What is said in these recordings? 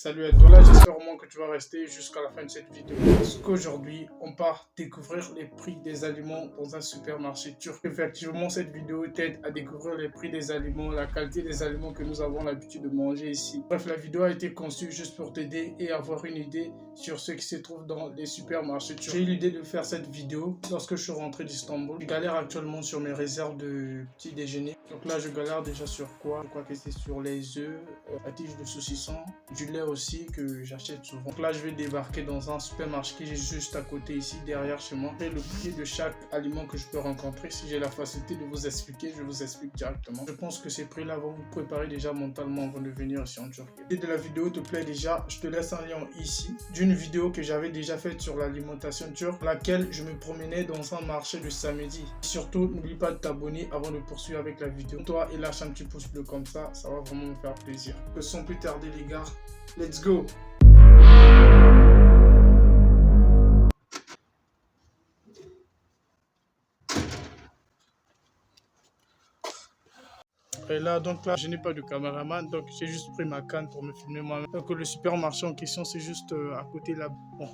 Salut à toi, là j'espère vraiment que tu vas rester jusqu'à la fin de cette vidéo. Parce qu'aujourd'hui, on part découvrir les prix des aliments dans un supermarché turc. Effectivement, cette vidéo t'aide à découvrir les prix des aliments, la qualité des aliments que nous avons l'habitude de manger ici. Bref, la vidéo a été conçue juste pour t'aider et avoir une idée sur ce qui se trouve dans les supermarchés turcs. J'ai eu l'idée de faire cette vidéo lorsque je suis rentré d'Istanbul. Je galère actuellement sur mes réserves de petit déjeuner. Donc là, je galère déjà sur quoi? Je crois que c'est sur les œufs, la tige de saucisson, du lait aussi que j'achète souvent. Donc là, je vais débarquer dans un supermarché qui est juste à côté ici, derrière chez moi. Et le prix de chaque aliment que je peux rencontrer, si j'ai la facilité de vous expliquer, je vous explique directement. Je pense que ces prix-là vont vous préparer déjà mentalement avant de venir ici en Turquie. Si de la vidéo te plaît déjà, je te laisse un lien ici d'une vidéo que j'avais déjà faite sur l'alimentation turque, laquelle je me promenais dans un marché le samedi. Surtout, n'oublie pas de t'abonner avant de poursuivre avec la vidéo. Toi, et lâche un petit pouce bleu comme ça va vraiment me faire plaisir. Sans plus tarder les gars, let's go! Et là, je n'ai pas de caméraman, donc j'ai juste pris ma canne pour me filmer moi-même. Donc le supermarché en question, c'est juste à côté là. Bon,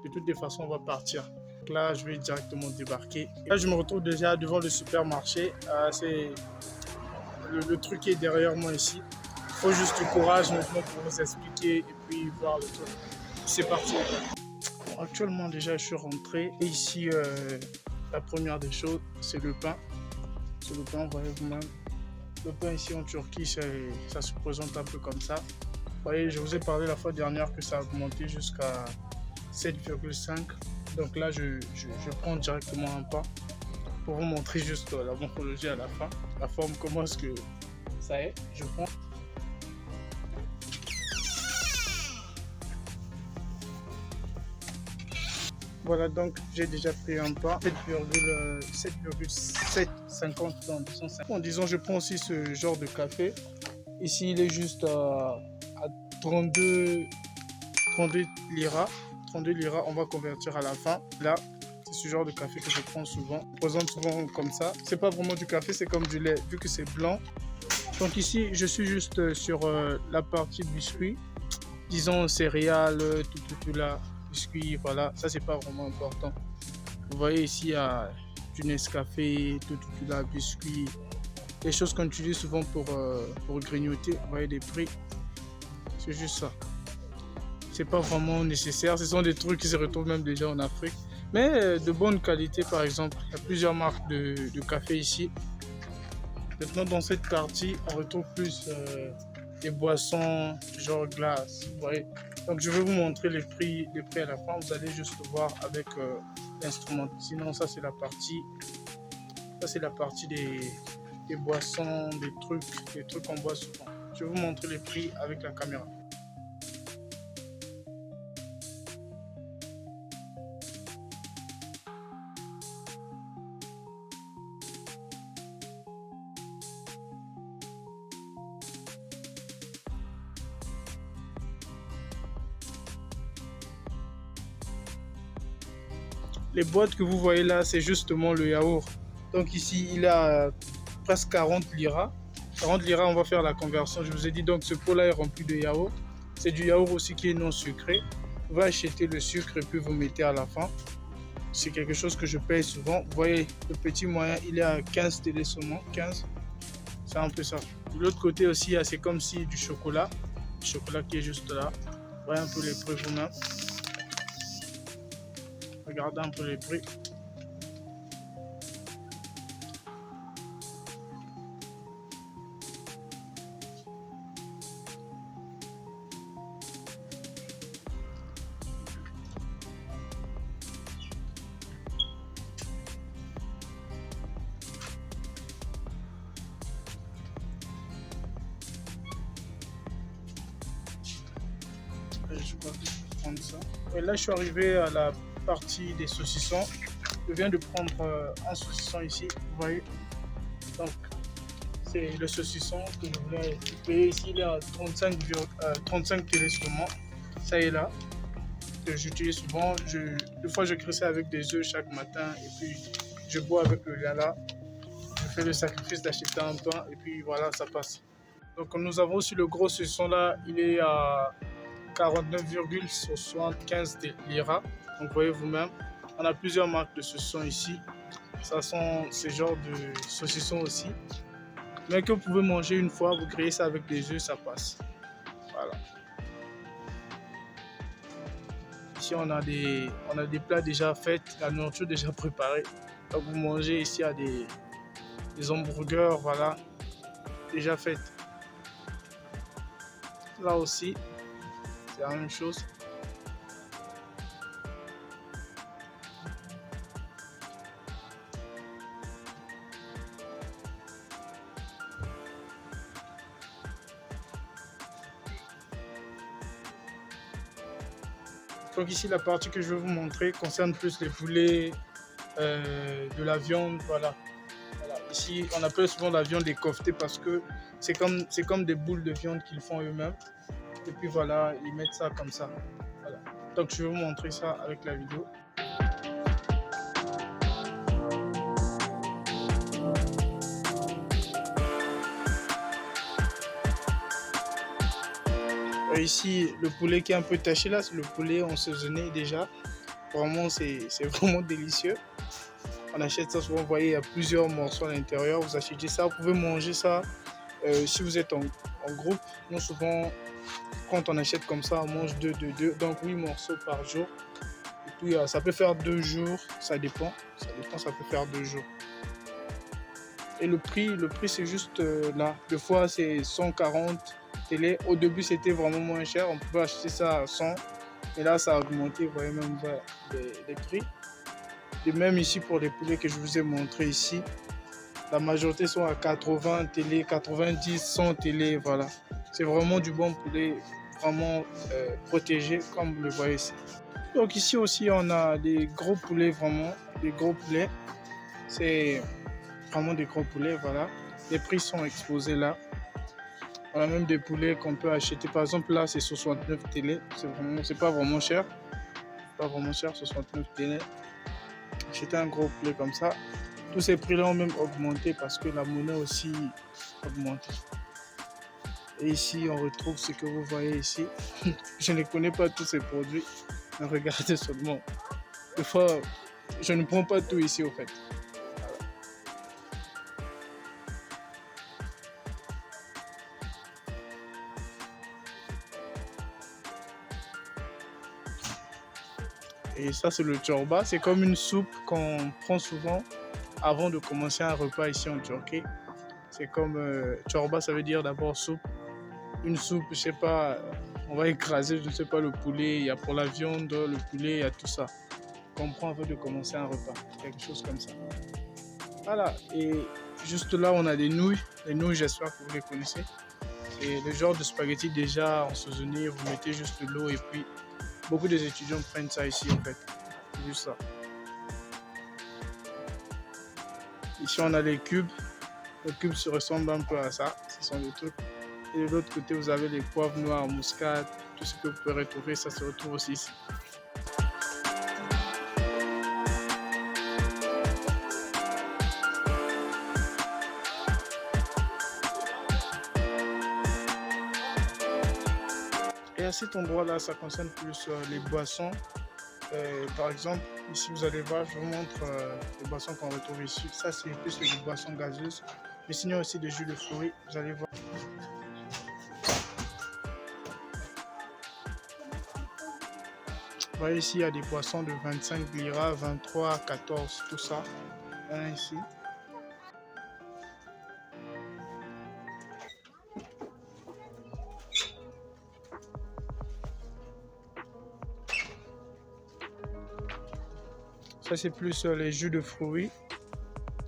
de toutes les façons, on va partir. Donc là, je vais directement débarquer. Là, je me retrouve déjà devant le supermarché. C'est le truc qui est derrière moi ici. Il faut juste du courage maintenant pour vous expliquer et puis voir le truc. C'est parti. Bon, actuellement, déjà, je suis rentré. Et ici, la première des choses, c'est le pain. C'est le pain, voyez vous-même. Le pain ici en Turquie, ça se présente un peu comme ça. Vous voyez, je vous ai parlé la fois dernière que ça a augmenté jusqu'à 7,5. Donc là, je prends directement un pain pour vous montrer juste la morphologie à la fin. La forme, comment est-ce que ça est. Je prends. Voilà, donc j'ai déjà pris un pain, 7,750 dans 250. Bon, disons, je prends aussi ce genre de café. Ici, il est juste à 32 liras. 32 liras, on va convertir à la fin. Là, c'est ce genre de café que je prends souvent. Je présente souvent comme ça. C'est pas vraiment du café, c'est comme du lait, vu que c'est blanc. Donc ici, je suis juste sur la partie biscuit. Disons céréales, tout là. Biscuits, voilà, ça c'est pas vraiment important. Vous voyez ici, il y a du Nescafé, tout là, biscuits, des choses qu'on utilise souvent pour grignoter. Vous voyez les prix, c'est juste ça. C'est pas vraiment nécessaire, ce sont des trucs qui se retrouvent même déjà en Afrique. Mais de bonne qualité, par exemple, il y a plusieurs marques de café ici. Maintenant, dans cette partie, on retrouve plus des boissons genre glace, vous voyez. Donc je vais vous montrer les prix à la fin, vous allez juste voir avec l'instrument. Sinon ça c'est la partie des boissons, des trucs qu'on boit souvent. Je vais vous montrer les prix avec la caméra. Les boîtes que vous voyez là, c'est justement le yaourt. Donc ici, il a presque 40 liras. 40 liras, on va faire la conversion. Je vous ai dit, donc ce pot-là est rempli de yaourt. C'est du yaourt aussi qui est non sucré. Vous va acheter le sucre et puis vous mettez à la fin. C'est quelque chose que je paye souvent. Vous voyez, le petit moyen, il est à 15 télé seulement. 15, c'est un peu ça. De l'autre côté aussi, c'est comme si du chocolat. Le chocolat qui est juste là. Vous voyez un peu les prix vous-même. Regardez un peu les prix. Je vais prendre ça. Et là, je suis arrivé à la partie des saucissons. Je viens de prendre un saucisson ici, vous voyez. Donc, c'est le saucisson que je voulais payer ici. Il est à 35 télé seulement. Ça est là, que j'utilise souvent. Des fois, je crée avec des œufs chaque matin et puis je bois avec le lala. Je fais le sacrifice d'acheter un pain et puis voilà, ça passe. Donc, nous avons aussi le gros saucisson là. Il est à 49,75 lira. Donc voyez vous-même, on a plusieurs marques de saucissons ici. Ça sont ce genre de saucissons aussi, mais que vous pouvez manger une fois. Vous grillez ça avec des œufs, ça passe. Voilà. Ici on a des plats déjà faits, la nourriture déjà préparée. Donc vous mangez ici à des hamburgers, voilà, déjà faites. Là aussi, c'est la même chose. Donc ici, la partie que je vais vous montrer concerne plus les poulets, de la viande, voilà. Ici, on appelle souvent la viande écoftée parce que c'est comme des boules de viande qu'ils font eux-mêmes. Et puis voilà, ils mettent ça comme ça. Voilà. Donc je vais vous montrer ça avec la vidéo. Ici, le poulet qui est un peu taché là, c'est le poulet assaisonné déjà. Vraiment, c'est vraiment délicieux. On achète ça souvent, vous voyez, il y a plusieurs morceaux à l'intérieur. Vous achetez ça, vous pouvez manger ça si vous êtes en groupe. Nous, souvent, quand on achète comme ça, on mange 2, donc 8 morceaux par jour. Et puis, ça peut faire 2 jours, ça dépend, ça peut faire 2 jours. Et le prix c'est juste là. Des fois, c'est 140 télé. Au début, c'était vraiment moins cher. On pouvait acheter ça à 100. Et là, ça a augmenté, vous voyez même les prix. Et même ici, pour les poulets que je vous ai montré ici, la majorité sont à 80 télé, 90, 100 télé, voilà. C'est vraiment du bon poulet, vraiment protégé, comme vous le voyez ici. Donc ici aussi, on a des gros poulets, vraiment, des gros poulets. C'est vraiment des gros poulets, voilà. Les prix sont exposés là. On a même des poulets qu'on peut acheter. Par exemple, là, c'est 69 télé. C'est pas vraiment cher. Pas vraiment cher, 69 télé. Acheter un gros poulet comme ça. Tous ces prix-là ont même augmenté parce que la monnaie aussi augmente. Et ici, on retrouve ce que vous voyez ici. Je ne connais pas tous ces produits. Mais regardez seulement. Des fois, je ne prends pas tout ici, au fait. Et ça, c'est le chorba. C'est comme une soupe qu'on prend souvent avant de commencer un repas ici en Turquie. C'est comme chorba, ça veut dire d'abord soupe. Une soupe, je sais pas, on va écraser, je ne sais pas, le poulet. Il y a pour la viande, le poulet, il y a tout ça. Qu'on prend avant de commencer un repas. Quelque chose comme ça. Voilà. Et juste là, on a des nouilles. Les nouilles, j'espère que vous les connaissez. C'est le genre de spaghetti déjà assaisonné. Vous mettez juste de l'eau et puis beaucoup des étudiants prennent ça ici en fait. C'est juste ça. Ici on a les cubes. Les cubes se ressemblent un peu à ça. Ce sont des trucs. Et de l'autre côté vous avez les poivres noirs, muscade, tout ce que vous pouvez retrouver, ça se retrouve aussi ici. Et à cet endroit-là, ça concerne plus les boissons. Par exemple, ici vous allez voir, je vous montre les boissons qu'on retrouve ici. Ça, c'est plus les boissons gazeuses. Mais sinon aussi des jus de fruits, vous allez voir. Vous voyez ici, il y a des boissons de 25 lira, 23, 14, tout ça. Il y en a ici. Ça, c'est plus les jus de fruits.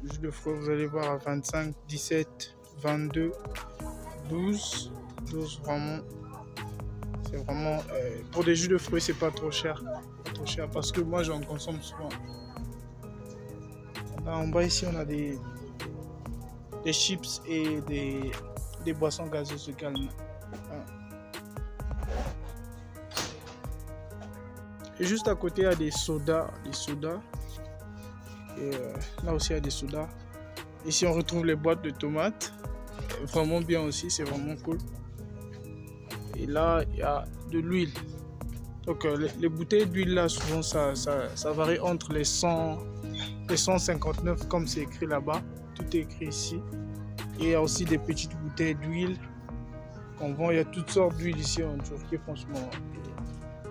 Les jus de fruits, vous allez voir à 25, 17, 22, 12. 12 vraiment. C'est vraiment... pour des jus de fruits, c'est pas trop cher. Pas trop cher parce que moi, j'en consomme souvent. Là, en bas, ici, on a des chips et des boissons gazeuses également. Et juste à côté, il y a des sodas. Et là aussi, il y a des sodas. Ici, on retrouve les boîtes de tomates. Vraiment bien aussi, c'est vraiment cool. Et Et là, il y a de l'huile. Donc les bouteilles d'huile là, souvent ça varie entre les 100 et 159 comme c'est écrit là-bas. Tout est écrit ici. Et il y a aussi des petites bouteilles d'huile qu'on vend. Il y a toutes sortes d'huiles ici en Turquie, franchement.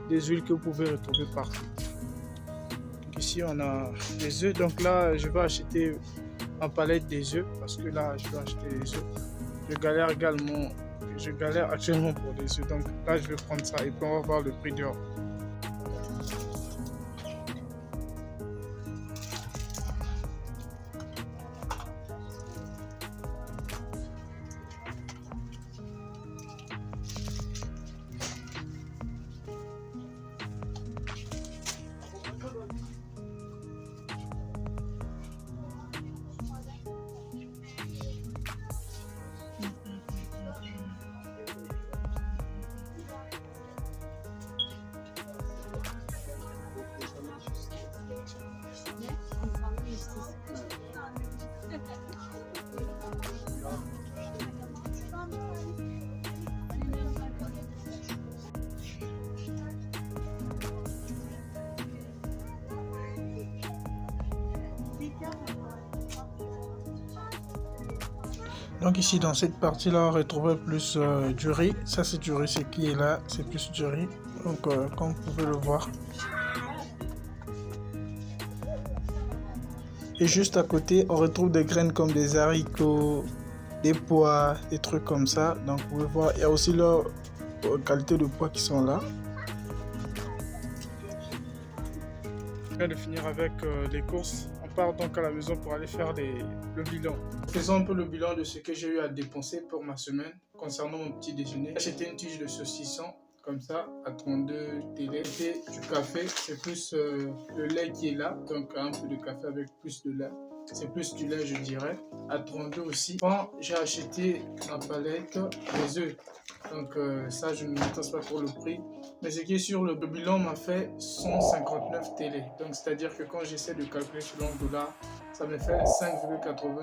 Des huiles que vous pouvez retrouver partout. Donc ici on a des œufs. Donc là, je vais acheter en palette des œufs parce que là, je vais acheter des œufs. Je galère actuellement pour les œufs. Donc là, je vais prendre ça et puis on va voir le prix dehors. Donc ici dans cette partie là on retrouve plus du riz. Ça c'est du riz, c'est qui est là, c'est plus du riz. Donc comme vous pouvez le voir. Et juste à côté on retrouve des graines comme des haricots, des pois, des trucs comme ça. Donc vous pouvez voir, il y a aussi leurs qualités de pois qui sont là. Je viens de finir avec les courses. On part donc à la maison pour aller faire le bilan. Faisons un peu le bilan de ce que j'ai eu à dépenser pour ma semaine concernant mon petit déjeuner. J'ai acheté une tige de saucisson comme ça à 32 TL. J'ai du café, c'est plus le lait qui est là, donc un peu de café avec plus de lait. C'est plus du lait, je dirais. À 32 aussi. Enfin, j'ai acheté ma palette des œufs. Donc ça, je ne m'intéresse pas pour le prix. Mais ce qui est sûr, le bilan m'a fait 159 TL. Donc c'est-à-dire que quand j'essaie de calculer selon le dollar, ça me fait 5,88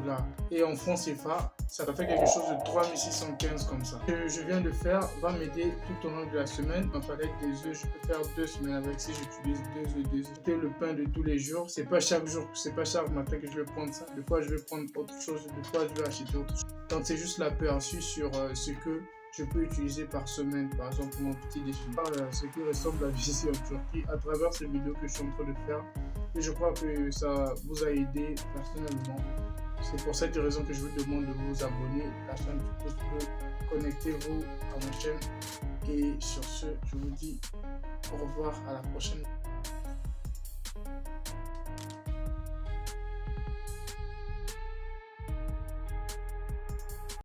$. Et en francs CFA, ça fait quelque chose de 3615 comme ça. Ce que je viens de faire va m'aider tout au long de la semaine. Ma palette des œufs, je peux faire 2 semaines avec si j'utilise 2 œufs. C'est le pain de tous les jours. C'est pas chaque jour, c'est pas chaque matin que je vais prendre ça. Des fois, je vais prendre autre chose. Des fois, je vais acheter autre chose. Donc c'est juste l'aperçu sur ce que je peux utiliser par semaine, par exemple pour mon petit déjeuner. Ce qui ressemble à la vie ici en Turquie à travers ces vidéos que je suis en train de faire. Et je crois que ça vous a aidé personnellement. C'est pour cette raison que je vous demande de vous abonner à la chaîne YouTube. Connectez-vous à ma chaîne. Et sur ce, je vous dis au revoir, à la prochaine.